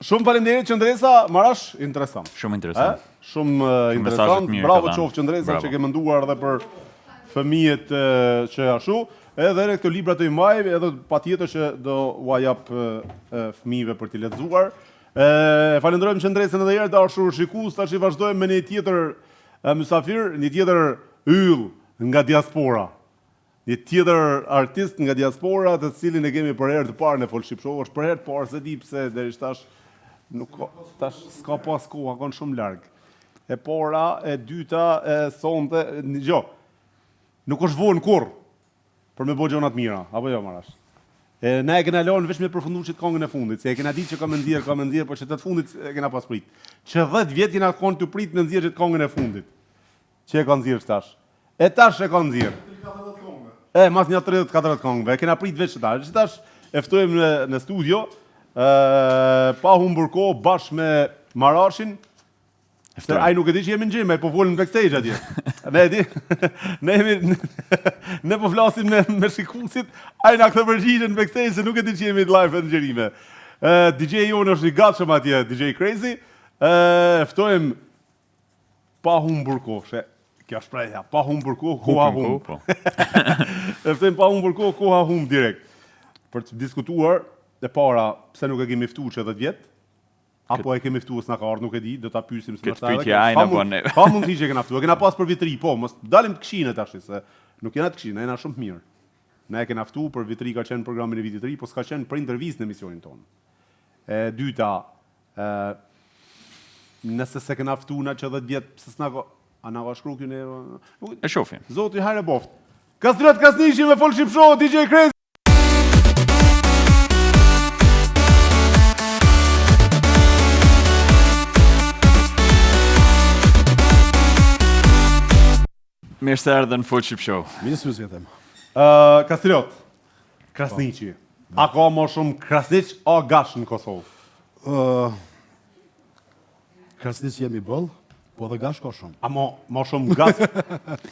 Shumë faleminderit Qëndresa, Marash, interesant. Shumë interesant. Shumë interesant. Bravo qoftë Qëndresa që ke menduar edhe për fëmijët që ashtu. Edhe këto libra të i mbaj, edhe patjetër që do ua jap fëmijëve për t'i lexuar. Falenderojmë Qëndresën edhe herë, dashur shikues, tash i vazhdojmë me një tjetër mysafir, një tjetër yll nga diaspora. Një tjetër artist nga diaspora, të cilin e kemi për herë të parë në Folship Show, është për herë të parë, se di pse deri tash nuk tash s'ka pas kohë, akon shumë larg. E para, e dyta, e sonte, nuk është vonë kurrë për me bëj gjëra të mira, apo jo Marash? Na e kena lënë vetëm me përfunduar çit këngën e fundit, se e kena ditë që ka më nxjerr, por që të fundit e kena pas prit. Që 10 vjet jena kon të prit me nxjerrjet këngën e fundit. Që e ka nxjerr tash. E tash e ka nxjerr. Mas një 30-40 këngëve, e kena prit veç që tash e ftojmë në studio, pa humbur kohë bashkë me Marashin, se ai nuk e di që jemi në gjimë, po folëm backstage atje. Ne po flasim me shikuesit, ai na këtë përgjigjen backstage se nuk e di që jemi live në gjerime. DJ jonë është i gatshëm atje, DJ Crazy, ftojmë pa humbur kohë. Kjo shprehja, pa humbur kohë, koha humb. Ftojmë pa humbur kohë, koha humb direkt. Për të diskutuar, e para, pse nuk e kemi ftuar që 10 vjet, apo e kemi ftuar s'na ka ardhur, nuk e di, do ta pyesim s'na ka ardhur. Ka mundësi që kena ftuar, kena pas për vitri, po, mos dalim të këshinë tash, se nuk jena të këshinë, jena shumë të mirë. Ne e kena ftuar për vitri, ka qenë programin e vitit të ri, po s'ka qenë për intervistë në emisionin tonë. E dyta, nëse se kena ftuar na që 10 vjet, pse s'na ka a na ka shkruar këne... E shofim. Zoti hajre boft. Kastriot Kasniqi me Folship Show, DJ Crazy. Mirë se erdhën në Folship Show. Mirë se vjen. Kastriot Kasniqi. A ka më shumë Krasniq o Gash në Kosovë? Krasniq jemi boll. Po dhe Gash ka shumë. A ma shumë Gash?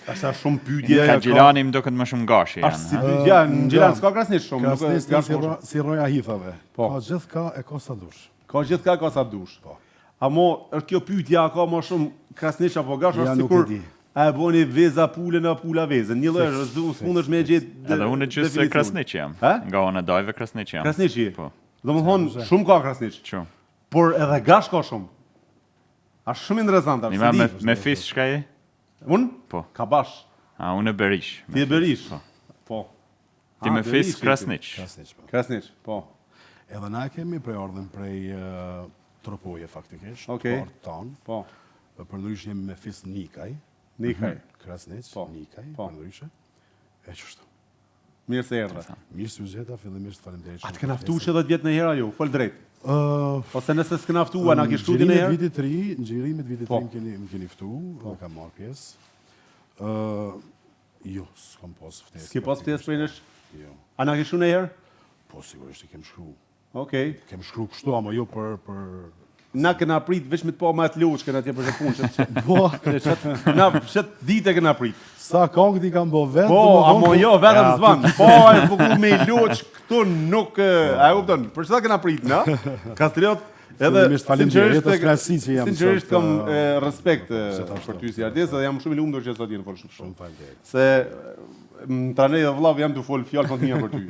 Ashtë shumë pyetje. Ka Gjilani më duket më shumë Gashi janë. Ashtë si pyetja, në Gjilan s'ka Krasniq shumë. Krasniq si roja hithave. Ka gjithë ka e ka sa dush. Ka gjithë ka sa dush. A mo, është kjo pyetja, ka ma shumë Krasniq apo Gash? Ja nuk e di. A e boni veza pulën a pula vezën. Një lloj s'mundesh me gjetë. Edhe unë që se Krasniq jam. Nga unë dajve Krasniq jam. Krasniqi? Po. Domethënë shumë ka Krasniq. Shumë. Por edhe Gash ka shumë. A shumë interesant. Nima me fis shka je? Unë? Po. Kabash. A, unë e Berish. Ti e Berish? Po. Ti me fis Krasniq. Krasniq, po. Edhe na kemi prej ardhen prej Tropoje faktikisht. Okej. Po. Përndryshe jemi me fis Nikaj. Nikaj. Krasniq, Nikaj, përndryshe. E qështu. Mirë se erdhe. Mirë se u zgjeta, fillimisht faleminderit. A të kena ftuar që 10 vjet në hera ju, fol drejt. Ose nëse s'kena ftuar, na ke shkruar në herë? Në xhirimet vitit 3 më keni ftuar, kam marrë pjesë. Jo, s'kam pas ftesë. S'ke pas ftesë për nesh? Jo. A na ke shkruar në herë? Po sigurisht i kem shkruar. Okej. Kem shkruar kështu, ama jo për na kena prit veç me të pa ma të loç kena atje për punë. Po, na shet ditë kena prit. Sa këngë ti kam bë vetë? Po, amo jo, vetëm s'ban. Po, e bukur me loç këtu nuk a e kupton. Për çfarë kena prit, na? Kastriot edhe sinqerisht kam respekt për ty si artist, dhe jam shumë i lumtur që sot je në Folship Show. Shumë faleminderit. Se më tranej dhe vëllav jam të fol fjalë më të mira për ty.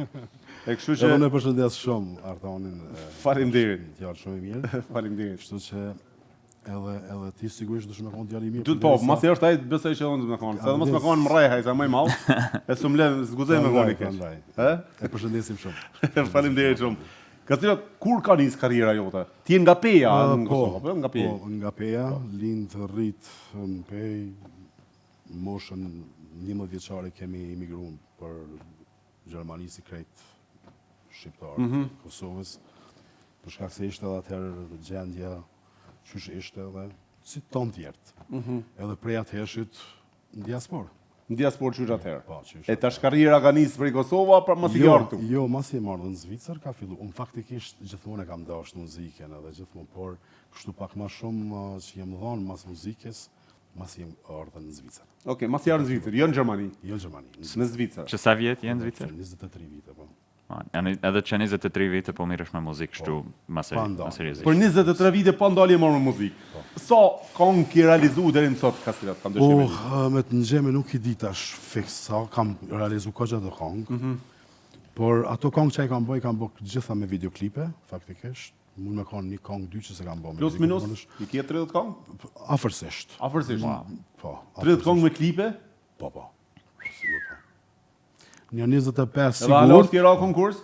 E kështu që unë e përshëndes shumë Artonin. Faleminderit. Djalë shumë i mirë. Faleminderit. Kështu që edhe ti sigurisht do shumë me konë djalë i mirë. Duhet po, masi është ai besoj që unë do të konë. Se mos më konë mrejhaj sa më i madh. E s'u mlen, zguzoj me konë keq. E përshëndesim shumë. Faleminderit shumë. Kastriot, kur ka nis karriera jote? Ti je nga Peja në Kosovë, apo nga Peja? Po, nga Peja, lind rrit në Pej. Moshën 11 vjeçare kemi emigruar për Gjermani si krejt shqiptar Kosovës. Për shkak se ishte edhe atëherë gjendja qysh ishte edhe si ton tjertë. Edhe prej atëhershit në diasporë. Në diasporë qysh atëherë? Po, qysh. E tash karriera ka nisë prej Kosova, pra mos i ke ardhur këtu? Jo, mos i marrë në Zvicër ka fillu. Unë faktikisht gjithmonë e kam dashur muzikën edhe gjithmonë, por kështu pak më shumë që jam dhënë mas muzikës, mas jam ardhur në Zvicër. Okej, mas i ardhur në Zvicër, jo në Gjermani. Jo në Gjermani. Në Zvicër. Që sa vjet je në Zvicër? 23 vite, po. Edhe që 23 vite po mirësh me muzikë kështu më seriozisht. Për 23 vite pa ndalje marrë me muzikë. Sa këngë ki realizu deri më sot Kastriot, kam dëshirë? Me të nxeme nuk i di tash fiks sa kam realizu ka gjatë këngë. Por ato këngë që kam bëj gjitha me videoklipe, faktikisht. Mund me kanë një këngë 2 që se kam bëj me. Plus minus, i kje 30 këngë? Afërsisht. Afërsisht? Po. 30 këngë me klipe? Po. Një 25 sigur. Edhe alo t'jera konkurs?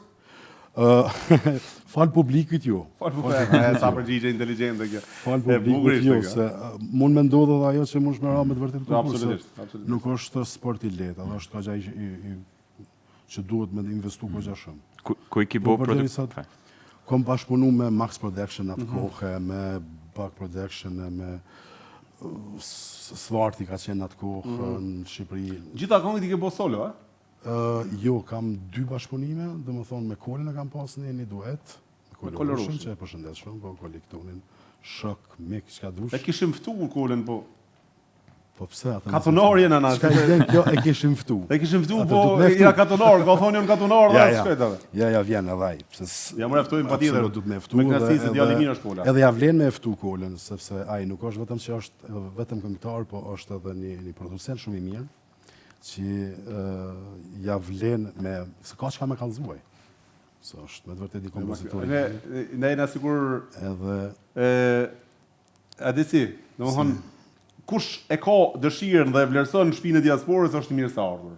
Falë publikit ju. Falë publikit, sa përgjigje inteligente kjo. Falë publikit ju, se mund me ndodhe dhe ajo që mund shmera me të vërtet konkurs. Absolutisht. Nuk është sport i lehtë, edhe është ka gjaj që duhet me investu për gjë shumë. Ku i ki bo produkt? Kom bashkëpunu me Max Production atë kohë, me Bug Production, me Svarti ka qenë atë kohë në Shqipëri. Gjitha këngët i ke bo solo, a? Jo, kam 2 bashkëpunime, dhe më thonë me Kolin e kam pas një duet, me Kolorushin, që e përshëndet shumë, po Kolektonin, shok, mik, qka dush. E kishim ftu Kolin, po? Po pse? Katonor jena na. Shka i den kjo, e kishim ftu. E kishim ftu, po ira katonor, ka thonë unë katonor, dhe shkojt edhe. Ja, vjen edhe aj. Ja më eftojmë pa tjetër, me knasi se djali mirë është Kola. Edhe ja vlen me eftu Kolin, sepse aj nuk është vetëm që është vetëm këngëtar, po është edhe një producent shumë i mirë, që ja vlen me, se ka që ka me kalzuaj. Se është me të vërtet një kompozitori. Ne jena sigur... Edhe... A disi, dhe më thonë, kush e ka dëshirën dhe e vlerëson në shtëpinë e diasporës është mirë sa ardhur.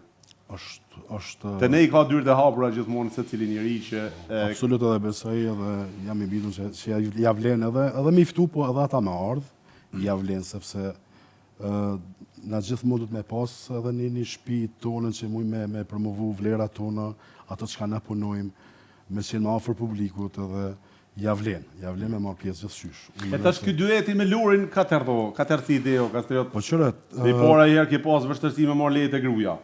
Është... Te ne i ka dyert e hapura gjithmonë se cili njeri që... Absolut edhe besoj edhe jam i bindur që ja vlen edhe me iftu, po edhe ata me ardh, ja vlen, sepse na gjithmonë duhet me pas edhe një shtëpi tonën që mujmë me promovu vlerat tona, ato që na punojmë, me qenë më afër publikut edhe ja vlen me marrë pjesë gjithçysh. E tash ky dueti me Lurin ka tërsi ideo, Kastriot. Po qëret... Dhe i para herë ke pas vështërsi me marrë lejet e gruaja.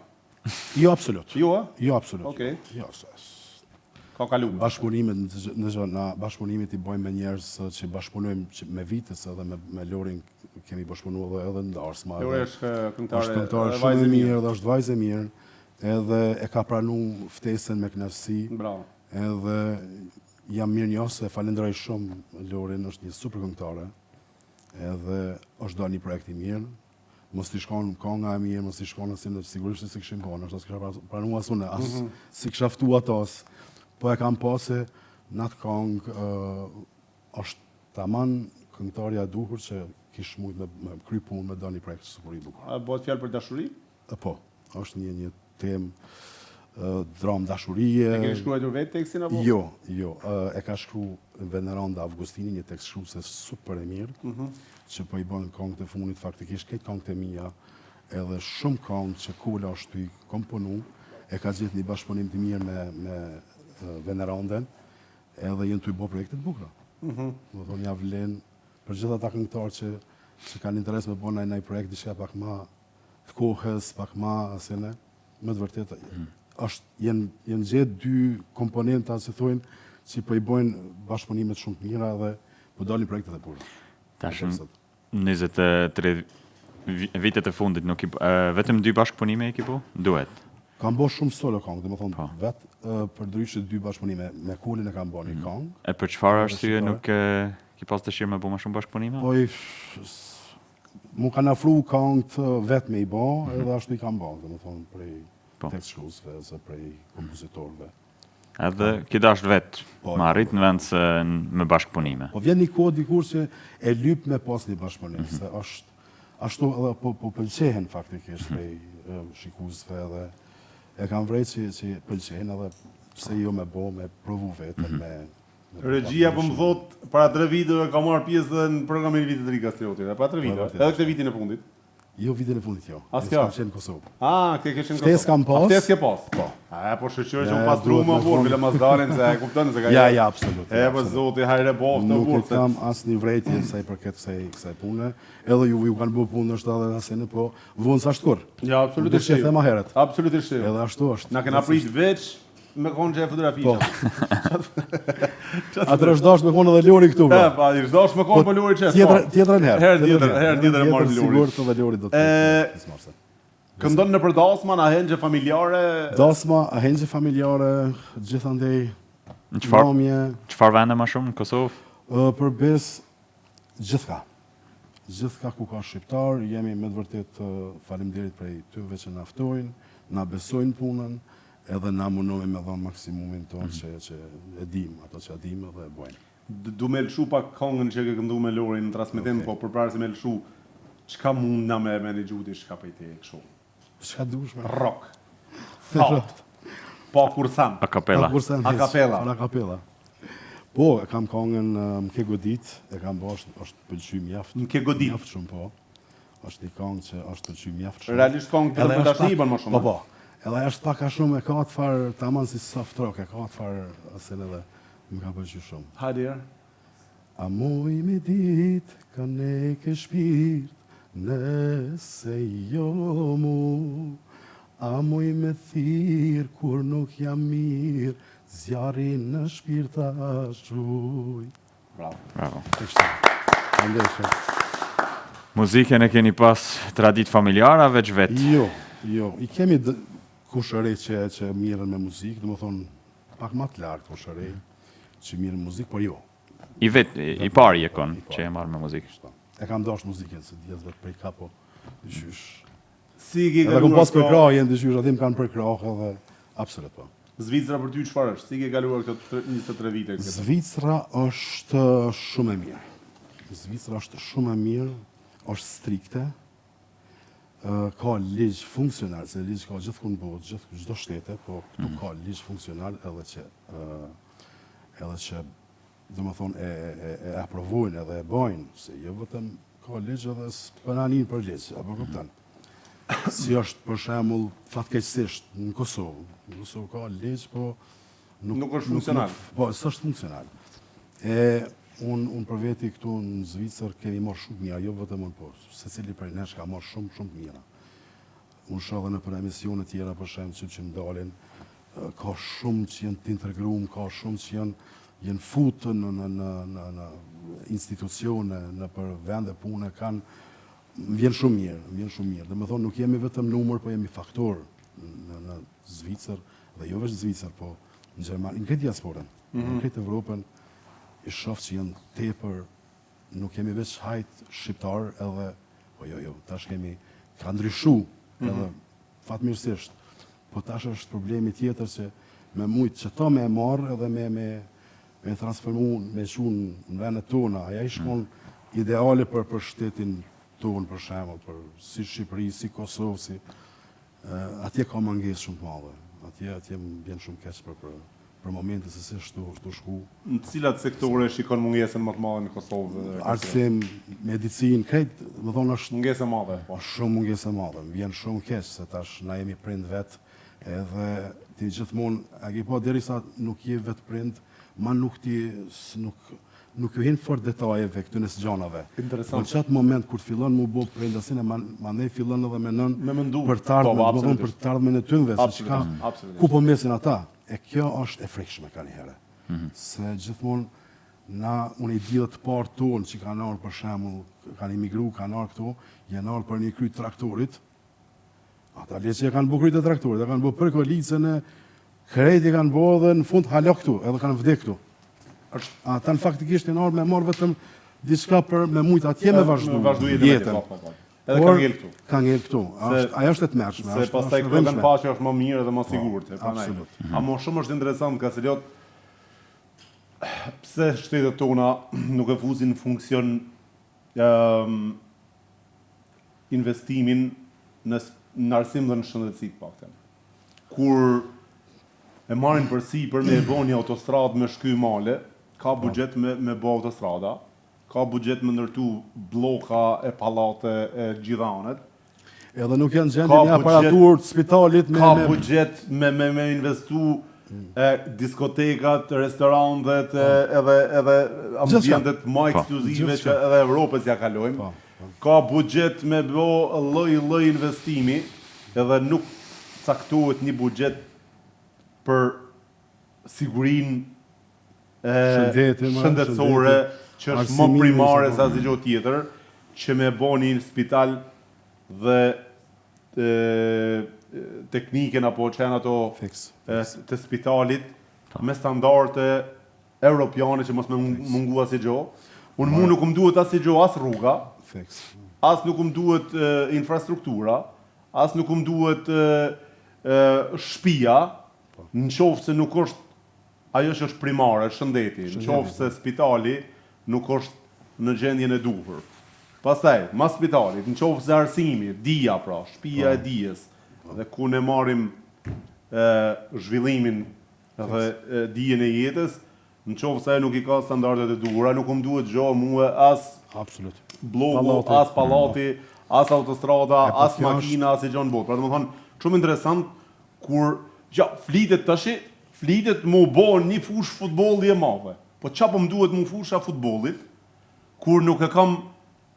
Jo, absolut. Jo, a? Jo, absolut. Okej. Jo, ka kaluar. Bashkëpunimet i bëjmë me njerëz që bashkëpunojmë me vites edhe me Lorin kemi bashkëpunuar edhe ndarsma. Lori është këngëtare shumë e mirë dhe është vajzë e mirë, edhe e ka pranuar ftesën me kënaqësi. Bravo. Edhe jam mirë njëse, falenderoj shumë Lorin, është një super këngëtare, edhe është dalë një projekt i mirë, mos t'i shkon kënga e mirë, mos t'i shkon asim dhe sigurisht si këshim konë, është s'kisha pranua asune, si kisha ftu atos, po e kam pase në atë këngë është taman këngëtarja duhur që kish mujt me kry punë me dalë një projekt super i bukur. A bëhet fjalë për dashuri? Po, është një temë dram dashurie. E keni shkruar vetë tekstin apo? Jo, e ka shkruar Veneranda Avgustini, një tekst shkruese super e mirë, që po i bën këngët e fundit faktikisht këtë këngët e mia, edhe shumë këngë që Kola është ty komponu, e ka gjithë një bashkëpunim të mirë me Veneranden, edhe jenë ty bo projekte të bukura. Do thonë ja vlen për gjithë ata këngëtarë që kanë interes me bëna një projekt diçka pak ma të kohës, pak ma asene, me të vërtetë jenë gjithë 2 komponenta që thojnë që po i bojnë bashkëpunimet shumë të mira dhe po dalin projektet e bukura. Tashëm 23 vitet e fundit vetëm 2 bashkëpunime i ki po? Duhet. Kam bo shumë solo këngë, dhe më thonë vetë përdryshe 2 bashkëpunime, me Kolin e kam bo një këngë. E për çfarë arsye nuk ki pas dëshirë me bo më shumë bashkëpunime? Po mu kanë afru këngët vetë me i bo, edhe ashtu i kam bo, dhe më thonë prej tekst shkruesve, ose prej kompozitorëve. Edhe ki dasht vetë, ma arrit në vend se me bashkëpunime. Po vjen një kohë dikur që e lyp me pas një bashkëpunim, se ashtu edhe po pëlqehen faktikisht prej shikuesve edhe e kam vrejt që pëlqehen edhe pse jo me bo, me provu vetën, me... Regjia po më thot, para 3 viteve ka marrë pjesë dhe në programin e vitit të ri Kastriotit, para 3 viteve, edhe këtë vitin e fundit. Jo vitin e fundit jo. Asnjë. Kam qenë në Kosovë. Këtë ke qenë në Kosovë. Ftesë kam pas. Ftesë ke pas. Po. Po shqyqyre që më pas dru më burë, bile mas dalin se e kuptën se ka Ja, absolut. Po zoti, hajre bof të burë. Nuk e kam asë një vrejtje sa i përket kësaj pune, edhe ju kanë bërë punë është edhe asene, po vonë sa shtur. Ja, absolutisht. Dhe që thema heret. Absolutisht. Edhe ashtu është. Na kena prit veç me konë që e fotografi. Atër është dasht me konë edhe Lori këtu. Pa, është dasht me konë për Lori qëtë. Tjetër në herë. Herë tjetër e marrë Lori. Sigurt edhe Lori do të Këndon në për dasma, në ahengje familjare? Dasma, ahengje familjare, gjithandej, Çfarë vende më shumë në Kosovë? Përbes gjithka. Gjithka ku ka shqiptar, jemi me të vërtet faleminderit prej tyve që na ftojnë, na besojnë punën, edhe na mundohemi me dhënë maksimumin tonë që e dim, ato që e dim edhe e bojnë. Du me lëshu pak këngën që ke këndu me Lorin në transmetim, po përpara se me lëshu, çka mund na me menagjuti, çka pejte e kështu? Çka dush me? Rock. Thot. Pa kur tham. A kapela. A kapela. Po, e kam këngën Më ke godit, e kam bërë, është pëlqy mjaft. Më ke godit. Mjaft shumë, po. Është një këngë që është pëlqy mjaft shumë. Realisht këngë të dashni bën më shumë. Po. Edhe është pak a shumë e ka të farë tamam si soft rock, e ka të farë asen edhe më ka pëlqy shumë. Hajde ja. A moj me dit, ka ne ke shpirt, nëse jo mu. A moj me thirë, kur nuk jam mirë, zjarin në shpirta shuj. Bravo. Muzikën e keni pas tradit familjara, veç vetë? Jo. I kemi kushërej që mirën me muzikë, dhe më thonë, pak ma të lartë kushërej që mirën me muzikë, por jo. I pari e konë që e marrë me muzikë. E kam dash muzikën, se djesë vetë prej kapo, dyshysh. Si ke kaluar? Edhe kom pas përkrahje, dyshysh, atim kanë përkrahje dhe absolut po. Zvicra për ty çfarë është? Si ke kaluar këto 23 vite? Zvicra është shumë e mirë. Zvicra është shumë e mirë, është strikte, ka ligj funksional, se ligj ka gjithkund botë, çdo shtete, po këtu ka ligj funksional edhe që do më thonë e aprovojnë edhe e bojnë, se jo vetëm ka ligj edhe s'pënanin për ligj, apo kupton? Si është për shembull fatkeqësisht në Kosovë. Në Kosovë ka ligj, po nuk është funksional. Po, s'është funksional. Unë për veti këtu në Zvicër kemi marrë shumë mira, jo vetëm unë, po secili prej nesh ka marrë shumë të mira. Unë shoh edhe në për emisione tjera për shembull që më dalin, ka shumë që janë të integruar, ka shumë që janë futur në institucione, në për vende pune kanë vjen shumë mirë. Dhe më thonë, nuk jemi vetëm numër, po jemi faktor në Zvicër, dhe jo veç Zvicër, po në Gjermani, në këtë diasporën, në këtë Evropën, i shoh që janë tepër, nuk kemi veç hajt shqiptar edhe, po jo, tash ka ndryshu, edhe fatmirësisht, po tash është problemi tjetër që me mujtë që ta me e marrë edhe me transformu, me qunë në vendet tona, aja i shkon ideale për shtetin tonë, për shembull, për si Shqipëri, si Kosovë, atje ka mangesë shumë të madhe, atje më vjen shumë keq për momente se si shtu shku. Në cilat sektore shikon mungesën më të madhe në Kosovë? Arsim, medicinë, krejt, më thonë është... Mungesë e madhe, po. Shumë mungesë e madhe, më vjen shumë keq, se tash na jemi prind vetë, edhe ti gjithmonë, a ki po derisa nuk je vetë prind, ma nuk ju hinë fort detajeve këtyne së gjanave. Interesant. Në qatë moment, kur fillon mu bo prindasine, ma ne fillon edhe me nën për të ardhmen e tynve, se qka, ku po mesin ata. E kjo është e frikshme ka njëherë. Se gjithmonë, unë i di dhe të parë tonë që kanë arë për shemull, kanë imigru, kanë arë këto, janë arë për një kryt traktorit. Ata le që kanë bo kryt e traktorit, e kanë bo për kolicën e krejt i kanë bo dhe në fund halok këtu, edhe kanë vdek këtu. Ata në faktikisht janë arë me marë vetëm diçka për me mujtë atje me vazhdu jetën. Edhe ka ngell këtu. Ka ngell këtu. Ajo është e tmerrshme. Se pastaj këtu paqja është më mirë dhe më sigurt. Absolut. A më shumë është interesant ka Celiot, pse shtetet tona nuk e fuzin në funksion investimin në arsim dhe në shëndetësi paktën. Kur e marrin përsi për me e bo një autostradë me shky male, ka buxhet me bo autostrada, ka buxhet me ndërtu bloka e pallate e gjitha anet. Edhe nuk janë gjendje një aparatur të spitalit me... Ka buxhet me investu diskotekat, restorantet, edhe ambientet më ekskluzive që edhe Evropës ja kalojmë. Ka buxhet me bo lloj investimi, edhe nuk caktohet një buxhet për sigurinë shëndetësore, që është më primare sa asgjë tjetër, që me bo një spital dhe tekniken apo çan ato të spitalit me standarde europiane që mos më mungu asnjë gjë. Unë mu nuk më duhet asnjë gjë, as rruga, as nuk më duhet infrastruktura, as nuk më duhet shtëpia, në qoftë se nuk është ajo që është primare, shëndeti, në qoftë se spitali nuk është në gjendjen e duhur. Pastaj, mas spitalit, në qoftë se arsimi, dia pra, shtëpia e dijes, dhe ku ne marrim zhvillimin dhe dijen e jetës, në qoftë se nuk i ka standardet e duhura, nuk më duhet gjë mua as bloku, as pallati, as autostrada, as makina, as e gjë në botë. Pra domethënë, shumë interesant kur flitet më bo një fush futbolli e madhe. Po qa po më duhet më fusha futbollit, kur nuk e kam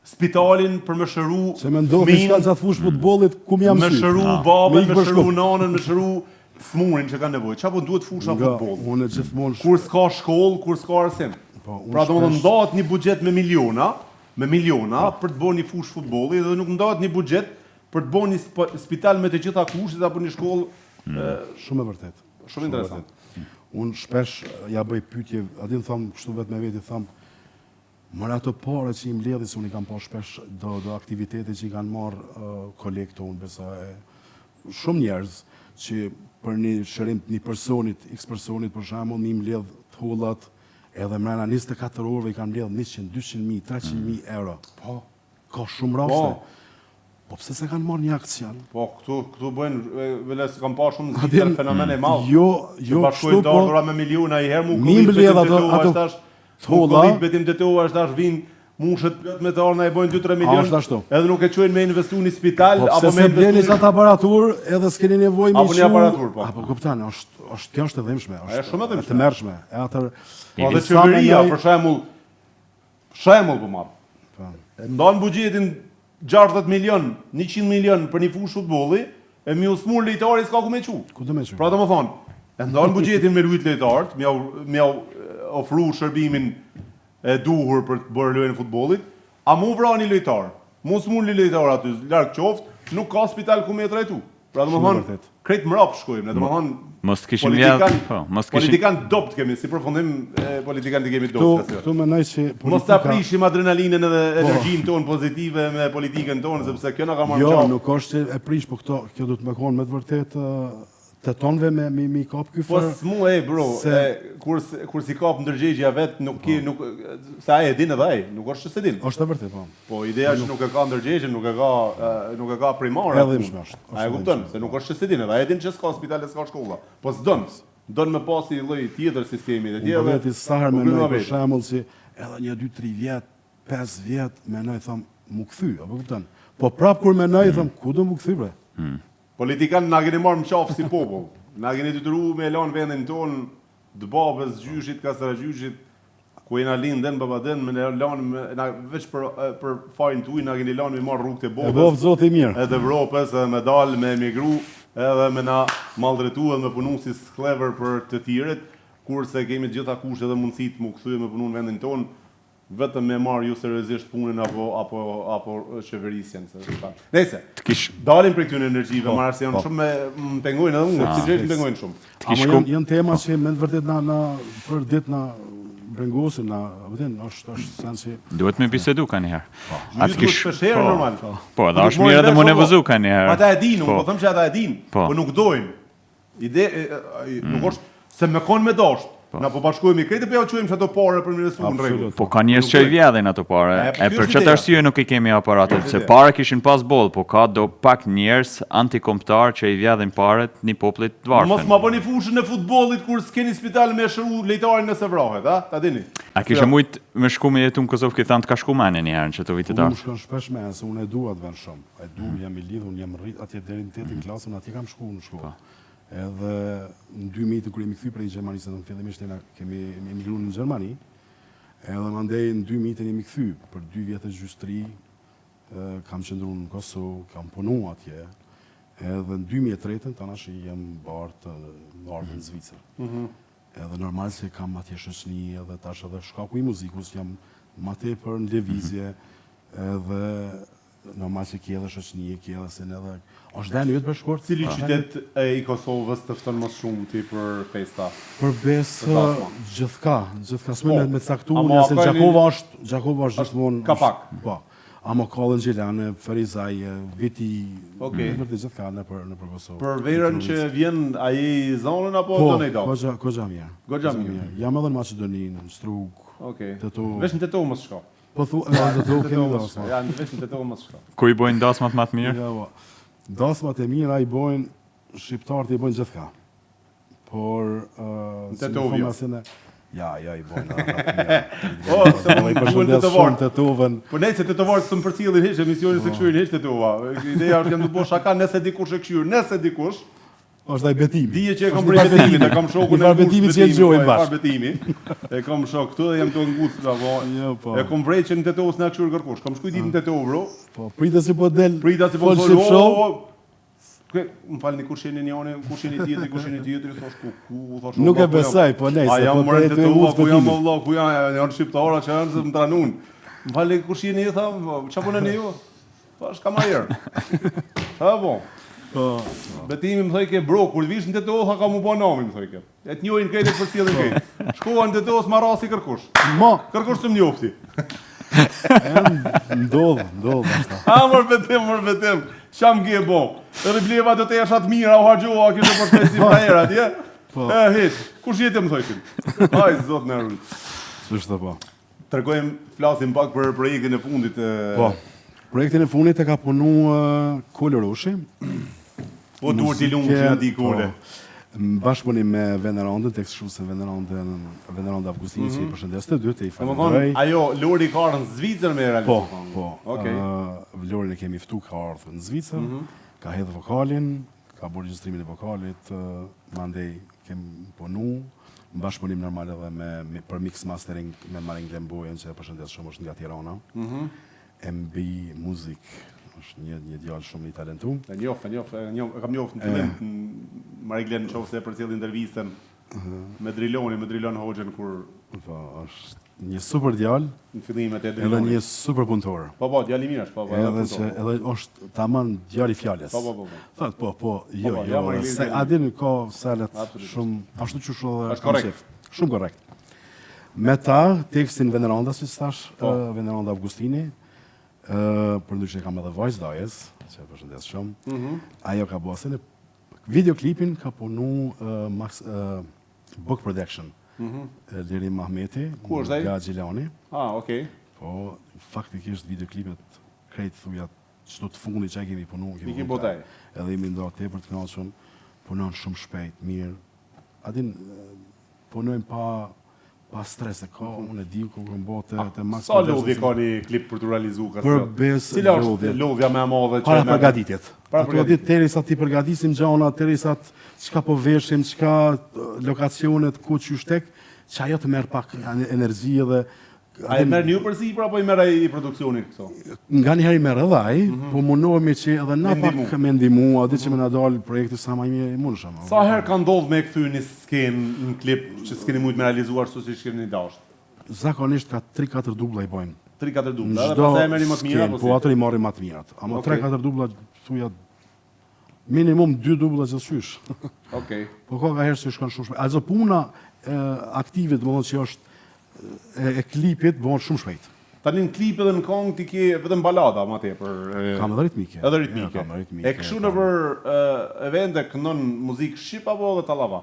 spitalin për me shëru se me ndohë shka gjatë fush futbollit, ku më jam me shëru babën, me shëru nanën, me shëru smurin që ka nevojë. Qa po duhet fusha futbollit? Kur s'ka shkollë, kur s'ka arsim. Pra do më ndahet një buxhet me miliona për të bërë një fush futbolli, dhe nuk ndahet një buxhet për të bërë një spital me të gjitha kushtet apo një shkollë. Shumë e vërtet. Shumë interesant. Unë shpesh ja bëj pyetje, adin thamë, kështu vetë me veti thamë, mërë ato pare që i mbledhi, se unë i kam pa shpesh do aktivitete që i kanë marë kolekto, unë besoj, shumë njerëz që për një shërim të një personit, x personit, për shembull, mi mbledh të hullat, edhe mrena 24 orëve i kanë mbledh 100, 200.000, 300.000 euro. Po, ka shumë raste. Po pse se kanë marrë një aksion? Po, këtu bëjnë, vele se kam pa shumë zgjidhje fenomene madh. Jo, kështu po. Bashkojnë me miliona i herë, mi mbledh ato tholla. Betim detuar tash vinë mushët plot me tarna i bojnë 2-3 milion. Edhe nuk e quajnë me investu një spital apo me bleni atë aparatur, edhe s'keni nevojë me apo një aparatur, po. Apo kupton, kjo është e dhimbshme, është të mërshme. Atë po dhe qeveria, për shembull po marr. Ndan buxhetin 60 milion, 100 milion për një fush futbolli, e mi usmur lejtari s'ka ku me qu. Ku do me qu? Pra do më thonë, e ndan buxhetin me lujt lejtarët, me ofru shërbimin e duhur për të bërë lojën e futbollit, a mu vra një lojtar, mu smur një lojtar aty, larg qoftë, nuk ka spital ku me trajtu. Pra do më thonë, krejt mrap shkojmë, do më thonë, politikan dopt kemi, si përfundim politikan të kemi dopt. Këtu mendoj se politika... Mos ta prishim adrenalinën edhe energjinë tonë pozitive me politikën tonë, sepse kjo na ka marrë qartë. Jo, nuk është e prish, po kjo do të më konë me të vërtet të tonëve me i kap ky farë. Po s'mu bro, kur si kap ndërgjegja vetë, se ai e din edhe ai, nuk është që se din. Është e vërtet, po. Po ideja që nuk e ka ndërgjegjen, nuk e ka primare. Edhe më shmasht. A e kupton, se nuk është që se din edhe, ai e din që s'ka spitale, s'ka shkolla. Po s'don me pasi lloj tjetër sistemi dhe tjetër. Unë veti sa herë mendoj për shembull si edhe 1, 2, 3 vjet, 5 vjet, mendoj them mu kthy, apo kupton? Po prap kur mendoj them ku do mu kthy bre? Politikanë na keni marrë më qafë si popull. Na keni detyruar me lanë vendin tonë të babës, gjyshit, kasaragjyshit, ku jena linden, babaden, me lanë veç për fajnë tuj, na keni lanë me marrë rrugët e botës. E bovë zotë i mirë. Edhe Evropës, edhe me dalë, me emigru, edhe me na maldretu edhe me punu si sklever për të tjiret, kurse kemi gjitha kusht edhe mundësit mu këthuj me punu në vendin tonë, vetëm me marrë ju seriozisht punën apo qeverisjen. Nese, dalim për këtyre energjive, marrë se janë shumë më pengojnë edhe unë, si gjithë më pengojnë shumë. Amo janë tema që me të vërtet për ditë na brengosin, është sen si... Duhet me bisedu ka njëherë. Gjithë duhet shpesherë normal. Po, edhe është mirë edhe më nevëzu ka njëherë. Ata e din, unë po thëmë që ata e din, po nuk dojnë. Nuk është se me konë me dashtë. Na po bashkojmë i krejtë, po ja quajmë ato pare për investu në rregull. Po ka njerëz që i vjedhin ato pare. E për çfarë arsye nuk i kemi aparatet, se pare kishin pas boll, po ka do pak njerëz antikombëtar që i vjedhin paret në popullit të varfër. Mos ma bëni fushën e futbollit kur s'keni spital me shëru lejtarin nëse vrahet, a? Ta dini. A kishe mujt me shku me jetu në Kosovë këtë thanë të ka shku mene një herë në që të vitit Unë shkon shpesh me, se unë e dua të vend shumë. E du, jam i lidhur, jam rrit atje deri në 8 klasën, atje kam shku në shkollë. Edhe në 2000 kur jemi kthy prej Gjermanisë, në fillimisht kemi emigruar në Gjermani. Edhe mandej në 2000 jemi kthy për 2 vjet gjystri, kam qëndruar në Kosovë, kam punuar atje. Edhe në 2003 tanash jam bart në Zvicër. Edhe normal se kam atje shoqëni edhe tash edhe shkaku i muzikës jam më tepër në lëvizje edhe normal që kje edhe shoqënie, kje edhe sin edhe... është dhe një për shkurt. Cili qytet i Kosovës të fton më shumë ti për festa? Për besë gjithka s'me me caktu, nëse Gjakova është gjithmonë... Ka pak? Po. Amo Kallën Gjelane, Ferizaj, Viti, në gjithka në për Kosovë. Për verën që vjen aji zonën apo do në i do? Po, Goxhamia. Goxhamia. Jam edhe në Macedoninë, në Strug, Teto. Vesh në Teto më shko. Po thu, Teto kemi dasma. Ja, vesh në Teto më shko. Ku i bojnë dasmat më të mirë? Dasmat e mira i bojnë, shqiptarët i bojnë gjithka. Por... Në Teto vjo. Ja, i bojnë. O, se më përshëndet të vartë. Tetovën. Po nejtë se të vartë së më përcilin heqë, emisionin se këshyrin heqë Tetova. Ideja është jam të bo shaka nëse dikush e këshyrë, nëse dikush. është dhe i betimi. Dije që e kam prej betimin, e kam shokun e betimi që e gjojnë bashkë. Betimi, e kam shok këtu dhe jam të ngutë, e kam vrej që në Tetovës në këshyrë kërkush. Kam shkuj ditë në Tetovë, bro. Po, prita si po del, fol ship show. Më falni kush jeni njëri, kush jeni tjetri, thosh nuk e besoj, po nejse, a jam mërë të tua, ku jam vëllai, ku janë shqiptarë që janë se më tranun. Më falni kush jeni, tha, ç'a punoni ju? Thash kam ajër. Ha po. Betimi më thoi ke bro, kur vish në Teto, tha ka mu bë nami, më thoi ke. E të njohin kredet për cilën ke. Shkova në Teto s'ma rasi kërkush. Kërkush të më njofti. Ndodh ashta. Mër betim. Qam gje bo. Edhe bleva të të jeshat mira, o hargjoha, kështë për të si frajer atje. Hiq, kush jetë më thojshin? Haj, zot në rrët. Sështë po. Tërgojmë, flasim pak për projektin e fundit. Po, projektin e fundit e ka punu Kole Roshi. Po, duhet t'i lumë që nga di Kole. Bashkëpunim me Venerandën, tek shuse Veneranda Avgustini që i përshëndes të dy, të i falenderoj. Ajo, Lori ka ardhë në Zvicër me realizohet? Po. Lorin e kemi ftu ka ardhë në Zvicër, ka hedhë vokalin, ka bërë regjistrimin e vokalit, mandej kemi punu, në bashkëpunim normal edhe për mix mastering me Marin Glembojen, që e përshëndes shumë është nga Tirana. MB Music, është një djallë shumë i talentum. E kam njofë në fillim, Mariglen në qofë se për cilë intervjistën me Drilon Hoxhen, kur... është një super djallë, në fillimet e Driloni. Edhe një super punëtor. Po, djallë i mirë është, Edhe është tamam djallë i fjales. Po, jo, se adin ka salet shumë, ashtu që shumë koncept. Shumë korrekt. Me ta, tekstin Veneranda, si stash, Veneranda Avgustini, për ndryshë kam edhe Voice Dajes, që e përshëndes shumë. Ajo ka bëse në videoklipin ka punu Book Production. Liri Mahmeti, nga Gjilani. Okej. Po, faktikisht videoklipet krejt thuja qëto të fundi që e kemi punu. I kemi botaj. Edhe imi ndohë te për të knaqën, punon shumë shpejt, mirë. Adin, punojmë pa stres e ka, unë e di ku kërën bote të max. Sa lodhje ka një klip për të realizu? Për besë cila është lodhja me madhe? Para përgatitit. Ato ditë teri sa ti përgatisim gjana, teri sa qka po veshim, qka lokacionet, ku që shtek, që ajo të merë pak energji edhe... A e merë një përsipër, apo i merë i produksionit këto? Nga njëherë i merë edhe aj, po mundohemi që edhe na pak me ndimu, a di që me na dalë projekti sa ma i mundë shumë. Sa herë ka ndodhë me këthy një skenë, një klip që s'keni mujtë me realizuar së që shkeni një dashtë? Zakonisht ka 3-4 dubla i bojnë. 3-4 dubla, edhe pas e e meri më të mira? Po atër i marri më të mirat. Ama 3-4 dubla, thuja, minimum 2 dubla gjithësysh. Po ka herë që shkon shumë shpejt. Also puna aktivit, më thonë që është e klipit, bëhen shumë shpejt. Tani në klip edhe në kong ti ke vetëm balada ma tepër. Kam edhe ritmike. Edhe ritmike. E kështu në për evente këndon muzikë shqip apo edhe tallava?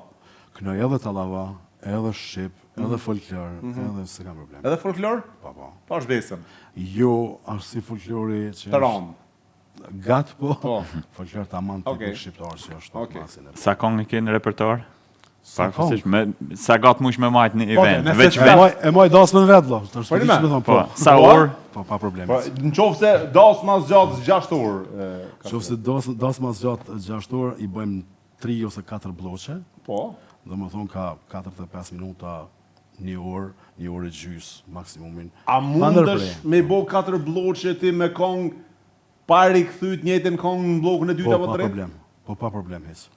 Kënoj edhe tallava, edhe shqip, edhe folklor, edhe se kam problem. Edhe folklor? Po. Pa shbesëm? Jo, është si folklori që... Të ranë? Gatë po, folklor të amant të shqiptarë që është masin. Sa kong i ke në repertoar? Sa gatë mush me majtë një event? E maj dasë me në vedlo. Sa orë? Po, pa problem. Në qofë se dasë mas gjatë 6 orë? Në qofë se dasë mas gjatë 6 orë, i bëjmë 3 ose 4 bloqe. Po? Dhe më thonë ka 45 minuta, 1 orë, 1 orë e gjysë, maksimumin. A mundësh me bo 4 bloqe ti me kong pari këthyt njëtën kong në blokën e 2 apo 3? Po, pa problem, hesë.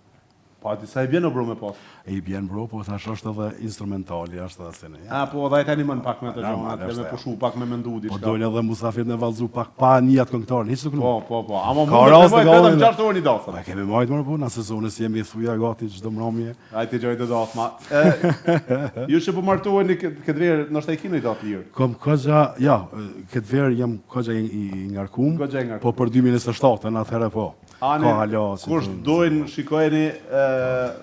Pa, disa i bjen o bro me pas? I bjen bro, po thash është edhe instrumentali, është edhe sene. Po, dhe e tani më në pak me të gjonat, dhe me pushu pak me mendu diçka. Po dojnë edhe Musafir në valzu pak pa njët këngëtarën, hiç nuk nuk. Po, ama mund të mojtë vetëm 6 orë një dasën. Pa, kemi mojtë mërë po, në sezonës jemi thuja gati çdo mramje. Ajte gjojtë të dasë, ma. Ju që po martoheni këtë verë, nështë e kino i datë lirë? Kom këgja, ja, këtë verë jam këgja i ngarkum, po për 2027, në atëherë po. Kush dojnë shikojeni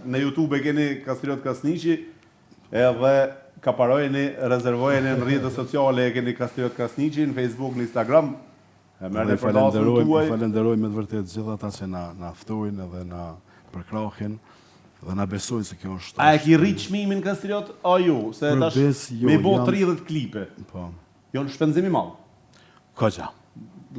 në YouTube e keni Kastriot Kasniqi edhe kaparojeni, rezervojeni në rrjetet sociale e keni Kastriot Kasniqi në Facebook, në Instagram. Dhe falenderoj me të vërtet gjitha ata që na ftojnë edhe na përkrahin dhe na besojnë se kjo është. A e ki rrit çmimin Kastriot? A ju? Se tash me bo 30 klipe. Po. Jo në shpenzimi madh. Goxha.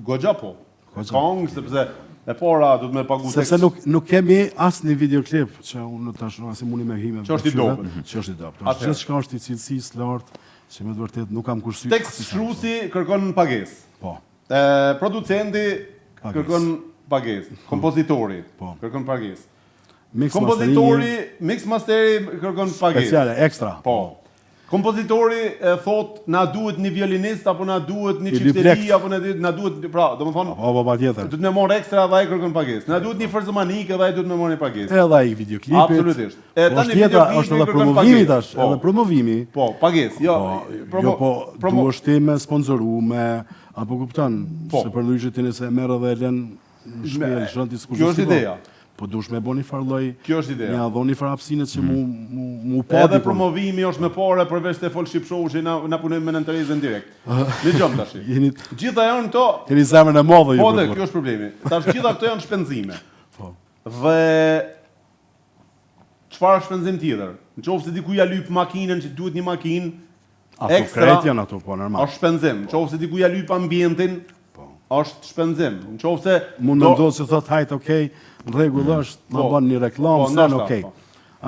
Goxha po. Kong, sepse e para du të me pagu tekst. Sepse nuk kemi asë një videoklip që unë tash nuk asi mundi me hime. Që është i dobët. Që është i dobët. Gjithë shka është i cilësisë lartë, që me të vërtet nuk kam kursy. Tekst shkruesi kërkon pagesë. Po. Producenti kërkon pagesë. Kompozitori kërkon pagesë. Kompozitori, mix masteri kërkon pagesë. Speciale, ekstra. Po. Kompozitori thot na duhet një violinist apo na duhet një çifteri apo na duhet, pra, domethënë pa tjetër. Duhet më marr ekstra dhe ai kërkon pagesë. Na duhet një farzomanik edhe ai duhet më marrë pagesë. Edhe ai videoklipit. Absolutisht. Tani videoklipi është edhe promovimi tash, edhe promovimi. Po, pagesë. Jo, duhesh ti me sponsorume apo kupton, se për ndryshe ti nëse merr edhe lën në shpel, shon ti skuq. Kjo është ideja. Po dush me boni farloj, kjo është ideja. Një dhoni far hapësinë që mu pa. Edhe promovimi është më parë përveç te fol ship show që na punojmë me në Terezën direkt. Dëgjom tash. Gjitha janë këto. Keni zemrën e madhe ju. Po, kjo është problemi. Tash gjitha këto janë shpenzime. Po. Dhe çfarë shpenzim tjetër? Nëse diku ja lyp makinën që duhet një makinë ekstra. Ato janë ato po normal. Është shpenzim. Nëse diku ja lyp ambientin, është shpenzim. Nëse mund të ndodhë se thot hajt, okay, në rregull është, ma bën një reklam, se në okay.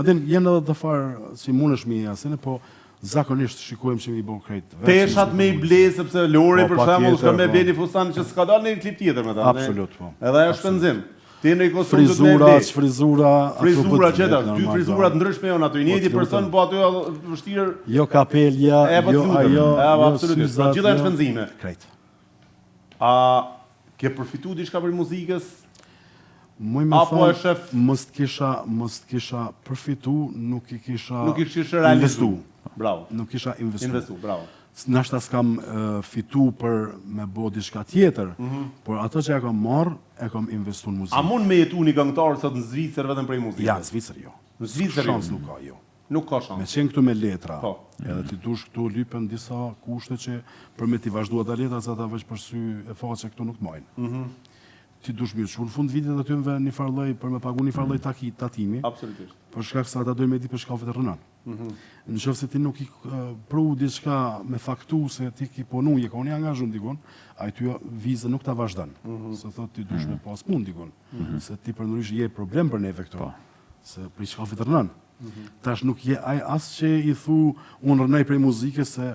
Atin jenë edhe të farë si mundesh mi asene, po zakonisht shikojmë që mi bo krejt. Peshat me i ble, sepse Lori për shembull ka me bleni fustan që s'ka dalë në klip tjetër me ta. Absolut, po. Edhe është shpenzim. Ti në kostum do të me frizura, qeta, dy frizura të ndryshme janë aty, njëjti person, po aty vështirë. Jo kapelja, jo ajo, absolutisht. Gjitha janë shpenzime. Krejt. A ke përfitu diçka për muzikës? Muj me thonë, mës të kisha përfitu, nuk i kisha investu. Bravo. Nuk kisha investu, bravo. Nashta s'kam fitu për me bo diçka tjetër, por ato që e kam marrë, e kam investu në muzikë. A mund me jetu një këngëtar sot në Zvicër vetëm prej muzikës? Ja, në Zvicër jo. Në Zvicër shans nuk ka, jo. Nuk ka shans. Me qenë këtu me letra, edhe ti dush këtu lypen disa kushte që për me ti vazhdua ta letra, se ata veç për sy e faqe këtu nuk t'majnë. Ti dush mirë që në fund vitit aty më një farloj për me pagu një farloj tatimi. Absolutisht. Për shkak se ata dojnë me di për shkafet e rënan. Në qoftë se ti nuk i pru diçka me faktu se ti ki ponu, je ka unë angazhun dikon, a i ty vize nuk ta vazhdan. Se thot ti dush me pas pun dikon. Se ti për nërish je problem për neve këto. Se për i shkafet e rënan. Tash nuk je asë që i thu unë rënej prej muzike se